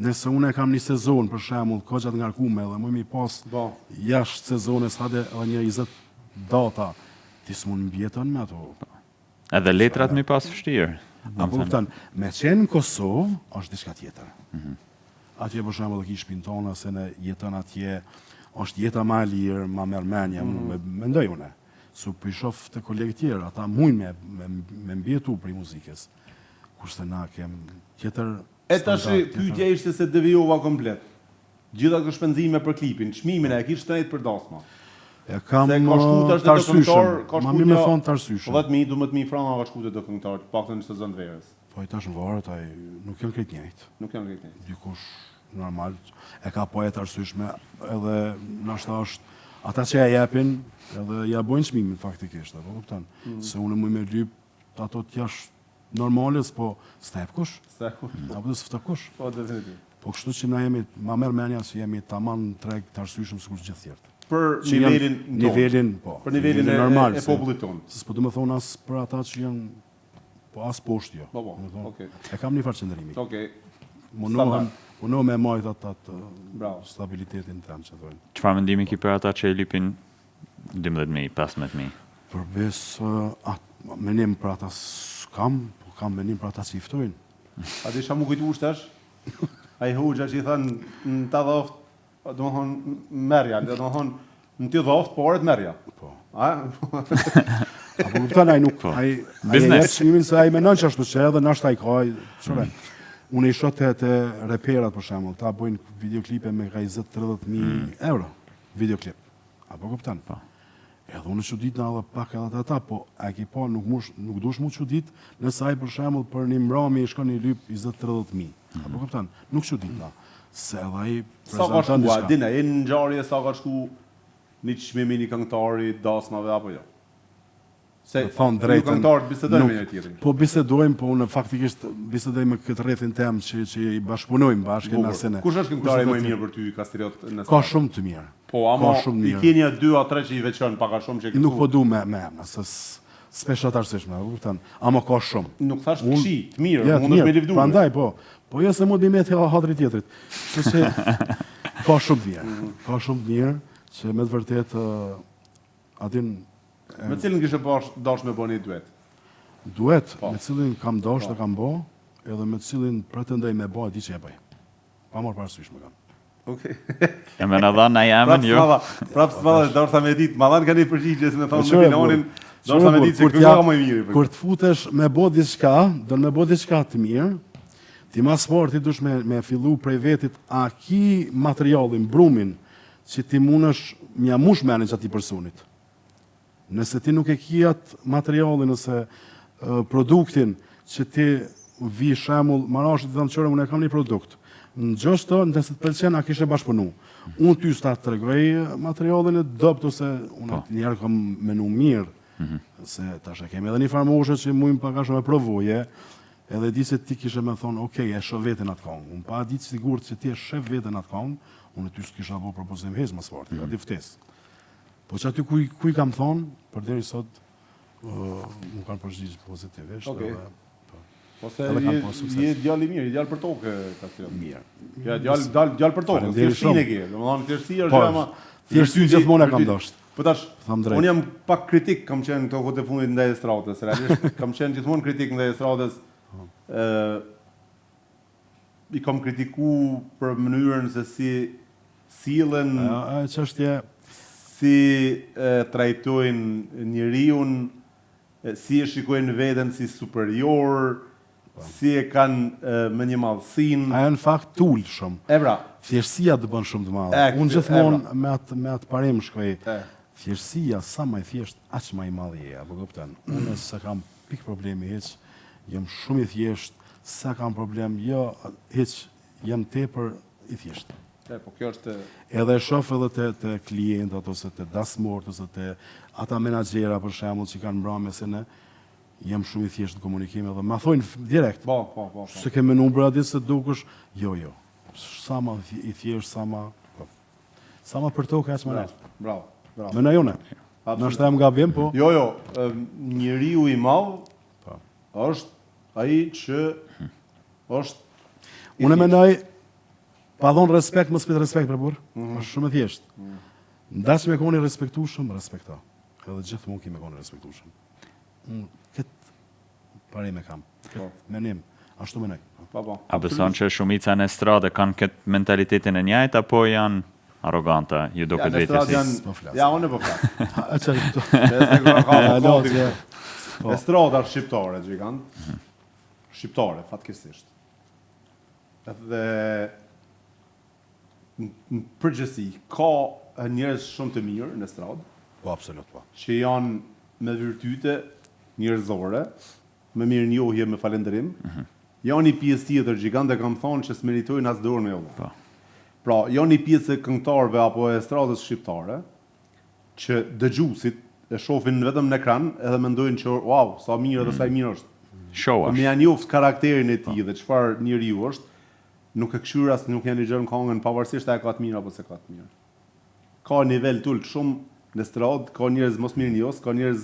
nëse unë e kam një sezon për shemull kogjat ngarkume dhe më mi pas jashtë sezones hade edhe një 20 data ti s'mun mbjeton me ato. Edhe letrat mi pas fështirë. Me qenë në Kosovë është diçka tjetër. Atje për shemull dhe ki shpintona se në jetën atje është jeta ma lirë, ma mërmenja, me ndoj une. Su për i shof të kolegë tjerë, ata mujnë me mbjetu për i muzikës. Kurse na kem tjetër. E tash pyetja ishte se devijova komplet. Gjitha këto shpenzime për klipin, çmimin e kish shtrejt për dasma. E kam tarsyshëm. Ma mirë me thonë tarsyshëm. 10.000-12.000 franca ka shkuar te këngëtar, paktën në sezon të verës. Po i tash në varet ai nuk janë krejt njëjtë. Nuk janë krejt njëjtë. Dikush normal e ka po e tarsyshme edhe nashta është ata që ja jepin edhe ja bojnë çmimin faktikisht, apo kupton? Se unë më me lyp ato të jashtë normales, po s'tep kush. Apo të s'fta kush. Po, definitiv. Po kështu që na jemi, ma merr menja se jemi tamam treg të arsyeshëm sikur gjithë tjerët. Për nivelin, po. Për nivelin e popullit tonë. Se s'po du me thonë as për ata që janë, po as poshtë jo. Po, okej. E kam një farë qëndërimi. Okej. Unë me majt atë stabilitetin të që thonë. Çfarë mendimi ki për ata që e lypin 12.000, 15.000? Përbes Menim për ata s'kam, po kam menim për ata që i ftojnë. A di shamu kujtu shtesh? A i hoxha që i thënë në të dhoft, do më thonë merja, do më thonë në të dhoft, por e të merja. Po. A? Apo kupton ai nuk, ai Biznes. Ai se ai mendon që ashtu që edhe na shtaj kaj, çfarë? Unë i shoh te reperat për shembull, ta bëjnë videoklipe me 20-30.000 euro, videoklip. Apo kupton? Po. Edhe unë çudit na edhe pak edhe ata, po a ke pa nuk dush mu çudit nëse ai për shembull për një mbrëmje i shkon i lyp 20-30.000. Apo kupton? Nuk çudit na. Se edhe ai sa ka shku, a dina, e në ngjarje sa ka shku një çmimi një këngëtari dasmave apo jo? Se thon drejtën. Këngëtarët bisedojnë me njëri tjetrin. Po bisedojmë, po unë faktikisht bisedoj me këtë rrethin tem që i bashkëpunojmë bashkë në asenë. Kush është këngëtari më i mirë për ty Kastriot në Ka shumë të mirë. Po, ama i keni 2 a 3 që i veçon pak a shumë që këtu. Nuk po du me se s'pesha arsyeshme, kupton? Ama ka shumë. Nuk thash këqi, të mirë, mundesh me lëvduar. Prandaj po. Po jo se mund të më hatri tjetrit. Kështu që ka shumë mirë. Ka shumë mirë që me të vërtet atin me cilën kishe dash me bëni duet? Duet, me cilin kam dash të kam bë, edhe me cilin pretendoj me bë di që e bëj. Pa marrë parasysh më kam. Okej. E më në dhanë na jamën, jo? Prapë s'malla, dorsa me ditë, ma dhanë kanë një përgjigje se me thonë me finonin, dorsa me ditë se kjo ka më i mirë. Kur të futesh me bë diçka, do me bë diçka të mirë, ti mas sporti dush me fillu prej vetit a ki materialin, brumin, që ti mundesh mja mush menin që ati personit. Nëse ti nuk e ki atë materialin, nëse produktin që ti vi shemull, marashit të thënë qëre, unë e kam një produkt. Në gjështë të, nëse të pëlqen, a kishe bashkëpunu. Unë ty s'ta të tregoj materialin e dopt, ose unë njerë kam menu mirë, se tash e kemi edhe një farmoshe që mujmë pak ashtë me provoje, edhe di se ti kishe me thonë, okej, e shë vetën atë kongë. Unë pa ditë sigurët që ti e shë vetën atë kongë, unë ty s'kisha bo propozim hez më sfarti, ati ftesë. Po që aty kuj kam thonë, për deri sot, nuk kanë përgjigjë pozitivisht. Okej. Po se je djalë i mirë, je djalë për tokë, Kastriot. Mirë. Ja, djalë për tokë, thjeshtësinë e ke. Domethënë thjeshtësia është ama thjeshtësi gjithmonë e kam dashur. Po tash, unë jam pak kritik, kam qenë këto kohët e fundit ndaj estradës, realisht kam qenë gjithmonë kritik ndaj estradës. I kam kritiku për mënyrën se si sillen, çështje si trajtojnë njeriun, si e shikojnë veten si superior, si e kanë me një madhësinë. Ajo në fakt tul shumë. E pra, thjeshtësia të bën shumë të madhe. Unë gjithmonë me atë parim shkoj. Thjeshtësia sa më e thjeshtë, aq më i madh je, apo kupton? Unë s'e kam pik problemi hiç. Jam shumë i thjeshtë, sa kam problem, jo hiç, jam tepër i thjeshtë. Po kjo është edhe shoh edhe te klientët ose te dasmorët ose te ata menaxhera për shembull që kanë mbrëmje se ne jam shumë i thjeshtë në komunikim edhe ma thojnë direkt. Po. Se ke menu për atë se dukesh, jo. Sa më i thjesht, sa më për tokë as më lart. Bravo. Më jone. Nështë jam gabim, po. Jo, njeriu i madh është ai që është unë mendoj pa dhon respekt, mos pit respekt për burr. Është shumë e thjeshtë. Ndaç me koni respektueshëm, respekto. Edhe gjithmonë kemi koni respektueshëm. Këtë parim e kam. Menim, ashtu mendoj. Po. A beson që shumica në estradë kanë këtë mentalitetin e njëjtë apo janë arrogante, ju duket vetësi? Ja, unë po flas. Po. Estrada shqiptare gjigant. Shqiptare, fatkeqësisht. Edhe në përgjithësi, ka njerëz shumë të mirë në estradë. Po, absolut, po. Që janë me virtyte njerëzore, me mirënjohje, me falënderim. Janë një pjesë tjetër gjigant e kam thonë që s'meritojnë as dorë me ullë. Po. Pra, janë një pjesë e këngëtarëve apo e estradës shqiptare që dëgjuesit e shohin vetëm në ekran edhe mendojnë që wow, sa mirë dhe sa i mirë është. Show. Me janë njoft karakterin e tij dhe çfarë njeriu është. Nuk e këshyr as nuk janë dëgjon këngën pavarësisht a e ka të mirë apo se ka të mirë. Ka nivel tul shumë në estradë, ka njerëz mos mirënjohës, ka njerëz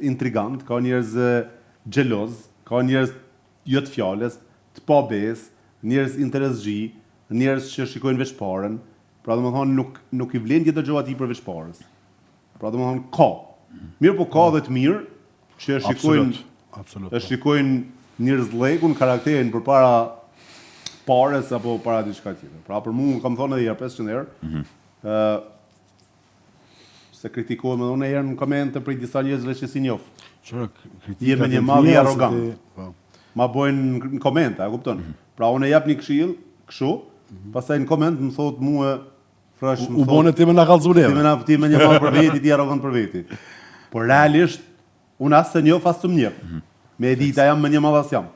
intrigant, ka njerëz xheloz, ka njerëz jo të fjalës, të pa besë, njerëz interesgji, njerëz që shikojnë veç parën. Pra domethënë nuk i vlen që dëgjoj atij për veç parës. Pra domethënë ka. Mirë po ka dhe të mirë, që e shikojnë njerëz llegun, karakterin përpara pares apo para diçka tjetër. Pra për mua kam thënë edhe herë 500 herë. Se kritikohem edhe unë herë në komente për disa njerëzve që si njoh. Jemi një madh i arrogant. Ma bojnë në komente, e kupton? Pra unë jap një këshill, kështu, pastaj në koment më thot mua fresh u bone ti më na kallzu neve. Ti më një madh për veti, ti arrogant për veti. Por realisht unë as të njoh, as të më njeh. Me edita jam më një madh as jam.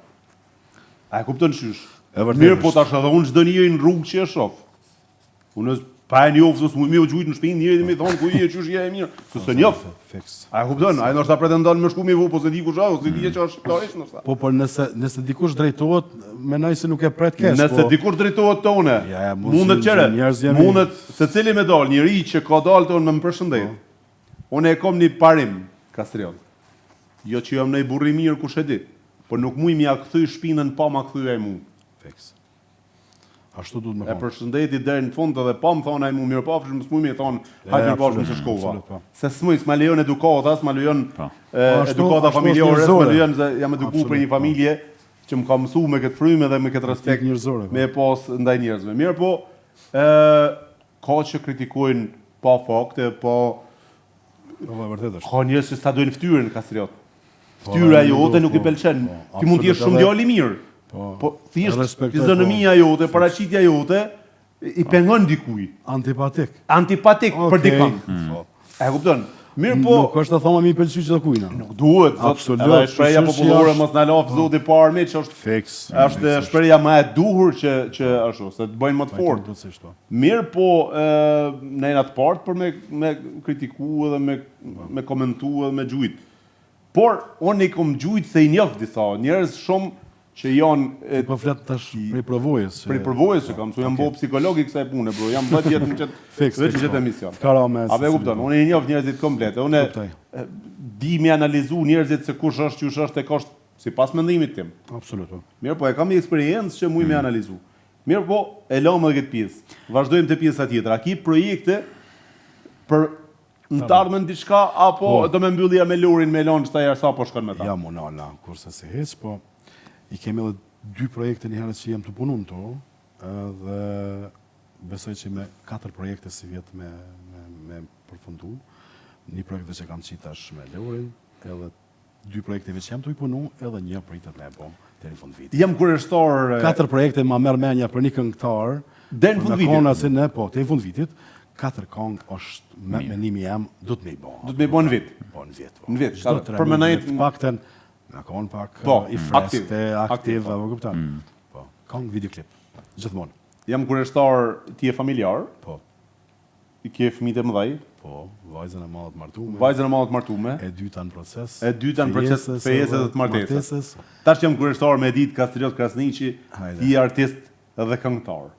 A e kupton çysh? Mirë, po tash edhe unë çdo njeri në rrugë që e shoh. Unë pa e njoh, s'u më gjujt në shtëpi, njëri më thon ku je, çysh je e mirë. Se njoh. A e kupton? Ai ndoshta pretendon më shku mi vu, po se di kush është, ose di që është shqiptarisht ndoshta. Po nëse dikush drejtohet, mendoj se nuk e pret keq. Nëse dikush drejtohet tonë, mundet çere. Mundet secili me dal, njëri që ka dalë tonë më përshëndet. Unë e kam një parim, Kastriot. Jo që jam në burri mirë kush e di, por nuk muj mi a kthy shpinën pa ma kthy ai mu. Fiks. Ashtu duhet më thonë. E përshëndeti deri në fund edhe pa më thonë ai mu mirë pafsh, më smuj mi thon, hajde të bashkë se shkova. Se smuj, s'ma lejon edukata, s'ma lejon edukata familjare, s'ma lejon se jam edukuar për një familje që më ka mësuar me këtë frymë dhe me këtë respekt me pas ndaj njerëzve. Mirë po, ka që kritikojnë pa fakte, pa vërtet është. Ka njerëz që sa dojnë fytyrën Kastriot. Fytyra jote nuk i pëlqen. Ti mund të jesh shumë djalë i mirë. Po thjesht fizionomia jote, paraqitja jote i pengon dikujt. Antipatik për dikon. E kupton? Mirë po. Nuk është të thonë mi pëlqej çdo kujna. Nuk duhet. Absolutisht. Shpreha popullore mos na laf zoti parë me ç'është fiks. Është shpreha më e duhur që ashtu, se të bëjnë më të fortë. Mirë po, ne jena të partë për me kritiku edhe me komentu edhe me gjujt. Por unë i kam gjujt se i njoh disa njerëz shumë që janë po flet tash prej provojës. Prej provojës që kam, jam bo psikolog i kësaj pune, bro. Jam 10 vjet në çet emision. A be kupton? Unë i njoh njerëzit komplet. Unë di mi analizu njerëzit se kush është, çush është e kosh sipas mendimit tim. Absolutisht. Mirë po, e kam një eksperiencë që muj me analizu. Mirë po, e lëmë edhe këtë pjesë. Vazhdojmë te pjesa tjetër. A ki projekte për në të ardhmen diçka apo do me mbyllja me Lorin me Elon çta herë sa po shkon me ta? Ja monala, kurse se hiç, po i kemi edhe 2 projekte një herë që jam të punuar to, dhe besoj që me 4 projekte si vjet me përfundu. Një projekt që kam qit tash me Lorin, edhe 2 projekte që jam të i punu, edhe një pritet me bo deri në fund vitit. Jam kurioztar 4 projekte ma merr mendja për një këngëtar. Deri në fund vitit. Po, deri në fund vitit. 4 këngë është me mendimi jam do të më i bë. Do të më i bë në vit. Po në vit. Në vit. Permanent paktën na kanë pak i freskët, aktiv, apo kupton. Po, këngë videoklip. Gjithmonë. Jam kurioztar, ti je familjar? Po. I ke fëmijë të mëdhaj? Po, vajzën e madhe të martuar. Vajzën e madhe të martuar. E dyta në proces. E dyta në proces fejesë dhe të martesës. Tash jam kurioztar me ditë Kastriot Krasniqi, ti je artist dhe këngëtar.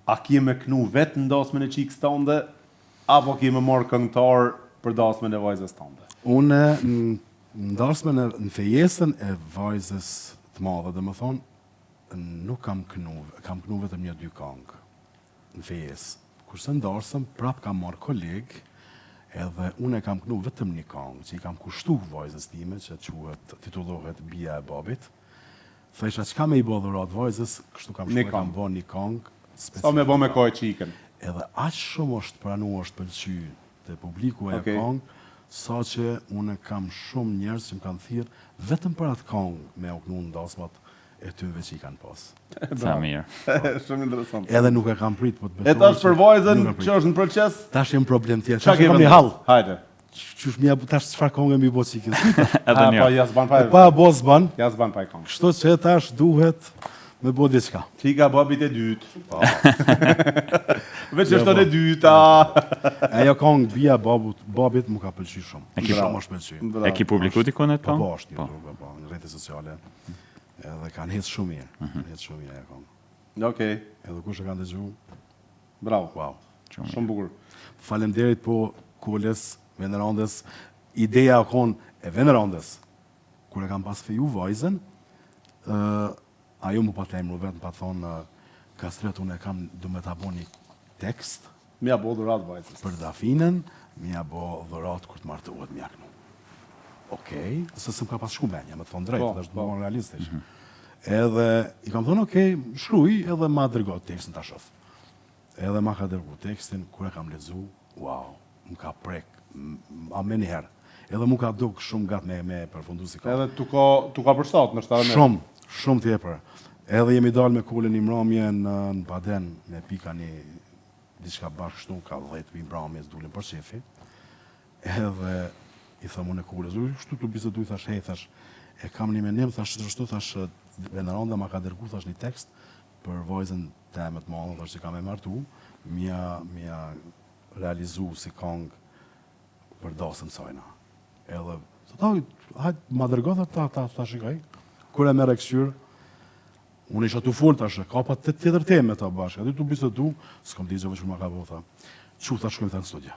A ki me knu vetë në dasmën e qikës tënde, apo ki me marrë këngëtar për dasmën e vajzës tënde? Une në dasmën në fejesën e vajzës të madhe, dhe më thonë, nuk kam knu vetëm 1-2 këngë në fejesë. Kurse në dasmën, prap kam marrë kolegë, edhe une kam knu vetëm 1 këngë, që i kam kushtu vajzës time, që titullohet Bia e Babit. Thesha, që ka me i bo dhurat vajzës, kështu kam shkoj kam bo 1 këngë, sa me bo me kohë qiken. Edhe aq shumë është pranu është pëlqy të publiku e këngë, sa që unë kam shumë njerëz që më kanë thirrë vetëm për atë këngë me u knu në dasmat e tyve që i kanë pas. Sa mirë. Shumë interesant. Edhe nuk e kam prit, po të besoj. E tash për vajzën që është në proces? Tash jem problem tjetër. Tash kam një hall. Hajde. Qysh mja tash çfarë këngë mi bë cikin? Edhe një. Po ja s'ban pa. Pa boz ban. Ja s'ban pa këngë. Kështu që tash duhet me bo diçka. Fika babit e dytë. Veç është e dyta. Ajo këngë Bia babit më ka pëlqyer shumë. E ki publiku dikon e këngë? Po, është në rrjete sociale. Edhe kanë hecë shumë mirë. Hecë shumë mirë ajo këngë. Okej. Edhe kush e kanë dëgjuar? Bravo. Wow. Shumë bukur. Faleminderit po Koles, Venerandës. Ideja kon e Venerandës. Kur e kam pas feju vajzën, ajo më pa të emru vetë, më pa thonë, Kastriot, unë e kam du me ta bo një tekst. Mja bo dhurat vajzës. Për Dafinën, mja bo dhurat kur të martohet mja kënu. okej, se s'm ka pas shku menja, me thonë drejtë, dhe është më realistisht. Edhe i kam thonë, okej, shkruj, edhe ma dërgo tekstin ta shoh. Edhe ma ka dërgu tekstin, kur e kam lexu, wow, më ka prek, me njëherë. Edhe mu ka duk shumë gat me përfundu si ka. Edhe tu ka përstat në shtarë Shumë tjepër. Edhe jemi dalë me Kolën një mramje në Baden, me pika një diçka bashkë shtu, ka 10 mramje s'dulin për shefi. Edhe i thamu në Kolës, shtu të biseduj, thash, hej, thash, e kam një menim, thash, shtu, thash, Veneranda ma ka dërgu, thash, një tekst për vojzën temet madhe, thash, që kam e martu, mja realizu si kong për dasën sajna. Edhe, hajt, ma dërgo, ta shikaj, kur e merë e këshyrë, unë isha të full tash, ka pa të tjetër teme ta bashkë, aty të bisedu, s'kam di gjëve që ma ka po, tha, që tha shkojmë tha në studia.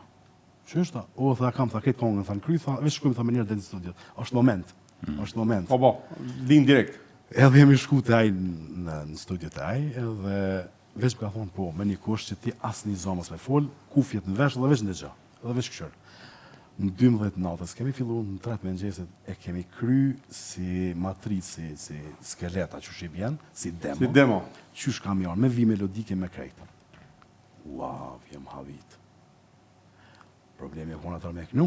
Që është ta? O, tha, kam, tha, këtë kongën, tha, në kry, tha, veç shkojmë tha me njerë dhe në studia. Është moment. Po, lim direkt. Edhe jemi shku të aj në studio të aj, edhe veç më ka thonë, po, me një kusht që ti asë një zomës me fol, kufjet në vesh dhe veç në gja, edhe veç këshër. Në 12 natës kemi fillu në 3 mëngjesit e kemi kry si matrici, si skeleta që shi bjen, si demo. Qysh kam jarë, me vi melodike me krejtë. Wow, jem havit. Problemi e kona tërë me kënu.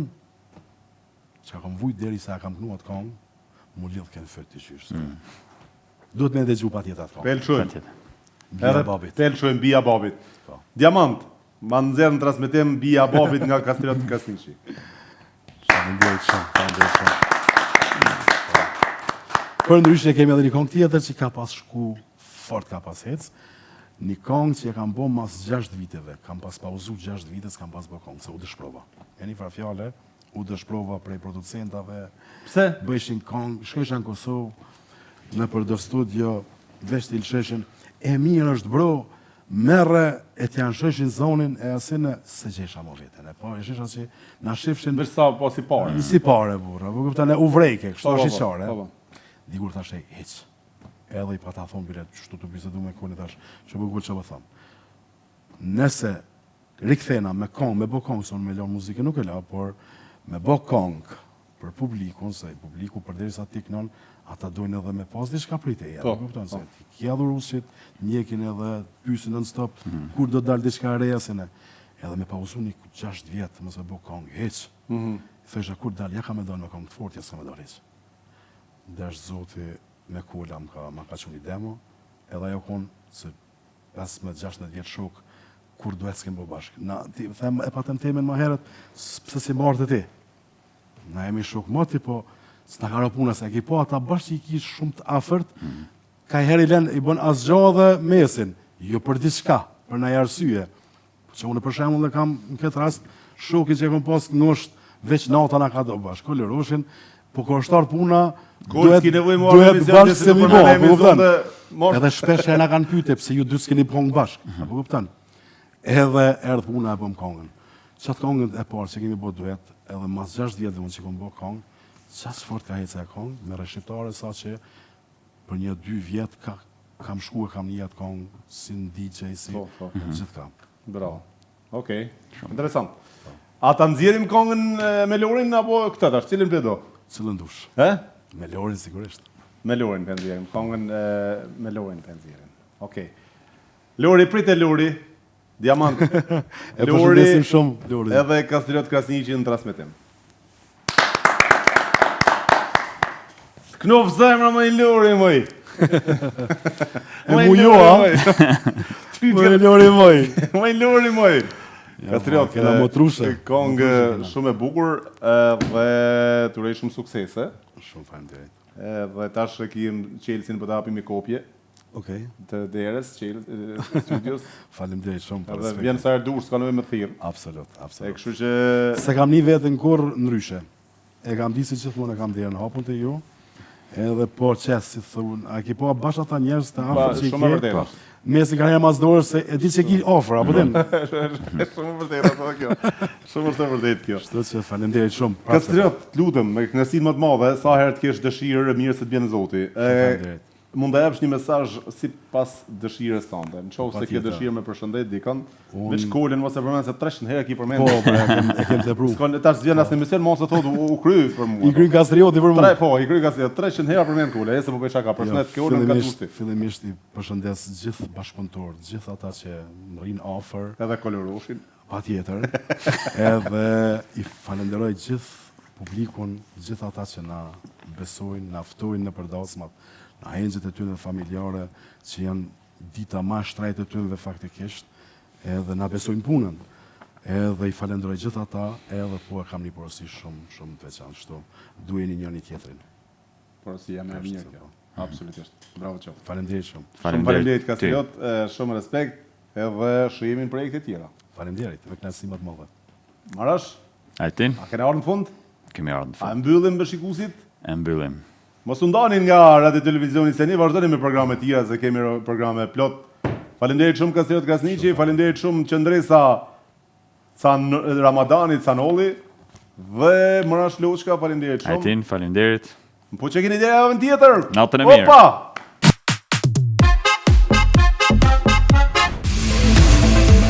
Që kam vujt deri sa kam kënu atë kongë, mu lidhë kënë fërë të qyshë. Duhet me edhe gju pa tjetë atë kongë. Pelqojmë. Bia babit. Pelqojmë Bia babit. Diamant, ma nëzërë në transmitim Bia babit nga Kastriot të Kasniqi. Për ndryshe kemi edhe një kongë tjetër që ka pas shku fort ka pas hec, një kongë që e kam bo mas 6 viteve, kam pas pauzu 6 vite, s'kam pas bo kongë, se u dëshprova. E një fra fjale, u dëshprova prej producentave. Pse? Bëjshin kongë, shkësha në Kosovë, në për do studio, veç të ilsheshin, e mirë është bro, merre e të janë shëshin zonin e asine se gjesha mo vetën. E po, e shisha që na shifshin... Vërsa po si pare. Si pare, burra. Po këpëtane u vrejke, kështu shqare. Dikur thash e hiq. Edhe i pa ta thonë bilet, qështu të bisedu me kone thash, që bëgull që bëtham. Nese rikthena me kong, me bo kong, sonë me lorë muzike nuk e la, por me bo kong për publikun, se publiku për deri sa tiknon, ata dojnë edhe me pas diçka prej teje. Po, se ti kja dhurusit, njekin edhe pysin non-stop, kur do dalë diçka reja, sene. Edhe me pauzu një 6 vjetë, mëse bo kongë, heq. Thësha, kur dalë, ja ka me dojnë me kongë të fort, ja s'ka me dojnë heq. Desh zoti me Kola ma ka që një demo, edhe ajo konë, se 15-16 vjetë shok, kur duhet s'kem bo bashkë. E patëm temen ma herët, pëse si marrë të ti. Na jemi shok moti, po s'na ka puna se ki po ata bashkë i kish shumë të afërt, ka herë i len i bën asgjo dhe mesin, jo për diçka, për ndaj arsye. Që unë për shembull e kam në këtë rast shokin që e kam pas ngosht veç nata na ka do bashkë, koleroshin, po kur shtar puna duhet bashkë se mi bo, po kupton. Edhe shpesh na kanë pyetë pse ju dy s'keni punë bashkë, po kupton. Edhe erdh puna e bëm kongën. Çat kongën e parë që kemi bë duet, edhe mas 6 vjetë që kom bë kongë, qas fort ka hece e kongë, me reshqiptare sa që për një 2 vjetë kam shku e kam një jetë kongë si në DJ, si gjithë kam. Bravo. Okej, interesant. A ta nëzirim kongën me Lorin, apo këtë tash, cilin për do? Cilën dush. Me Lorin sigurisht. Me Lorin për nëzirim, kongën me Lorin për nëzirim. Okej. Lori, prite Lori, Diamant. E përshëndesim shumë Lori. Edhe Kastriot Krasniqi në transmitim. Knof zemra më i Lori, mëj. E mu jo, a? Më i Lori, mëj. Më i Lori, mëj. Kastriot, kena motrushe. Kongë shumë e bukur dhe të rej shumë suksese. Shumë faleminderit. Dhe tash ki Chelsea në pëta apim i kopje. Okej. Të deres, studios. Faleminderit shumë për respektin. Dhe vjen sa herë dur, s'ka nëve më thirr. Absolut. E kështu që... Se kam një vetën kur ndryshe. E kam di si gjithmonë e kam derën hapun të ju, edhe po qesë, si thunë, a ki po bashkë ata njerës të afër që i Shumë e vërtetë. Mesi ka herë mas dorë se e di që ki ofër, apo din? Shumë vërtetë ato kjo. Shumë vërtetë kjo. Kështu që faleminderit shumë. Kastriot, lutem, me kënaqësinë më të madhe, sa herë të kesh dëshirë, mirë se të bjen Zoti. mund ta japësh një mesazh sipas dëshirës tënde. Nëse ke dëshirë me përshëndet dikën, veç Kolën mos e përmend se 300 herë ki përmend. Po, e kem tepruar. Skon tash vjen as në emision mos e thotë u kry për mua. I kry Kastrioti për mua. I kry Kastrioti 300 herë përmend Kolën, se po bëj shaka, përshëndet Kolën nga Tusti. Fillimisht i përshëndes gjithë bashkëpunëtorët, gjithë ata që rrin afër, edhe Koloroshin. Patjetër. Edhe i falenderoj gjithë publikun, gjithë ata që na besojnë, na ftojnë në përdasmat, na enxhet e tyre familjare që janë dita më shtrejtë e tyre faktikisht, edhe na besojnë punën. Edhe i falenderoj gjithë ata, edhe po e kam një porosi shumë të veçantë, kështu duheni njëri tjetrin. Porosi jam e mirë kjo. Absolutisht. Bravo qoftë. Faleminderit shumë. Faleminderit Kastriot, shumë respekt, edhe shihemin projekte tjera. Faleminderit, me kënaqësi më të madhe. Marash? Altin? A kena ardhur në fund? Kemi ardhur në fund. A mbyllim me shikuesit? E mbyllim. Mos u ndani nga radio televizioni se ne vazhdoni me programe të tjera, se kemi programe plot. Faleminderit shumë Kastriot Krasniqi, faleminderit shumë qendresa Ramadanit Canolli dhe Marash Loçka, faleminderit shumë. Altin, faleminderit. Po që keni ide javën tjetër? Natën e mirë. Opa!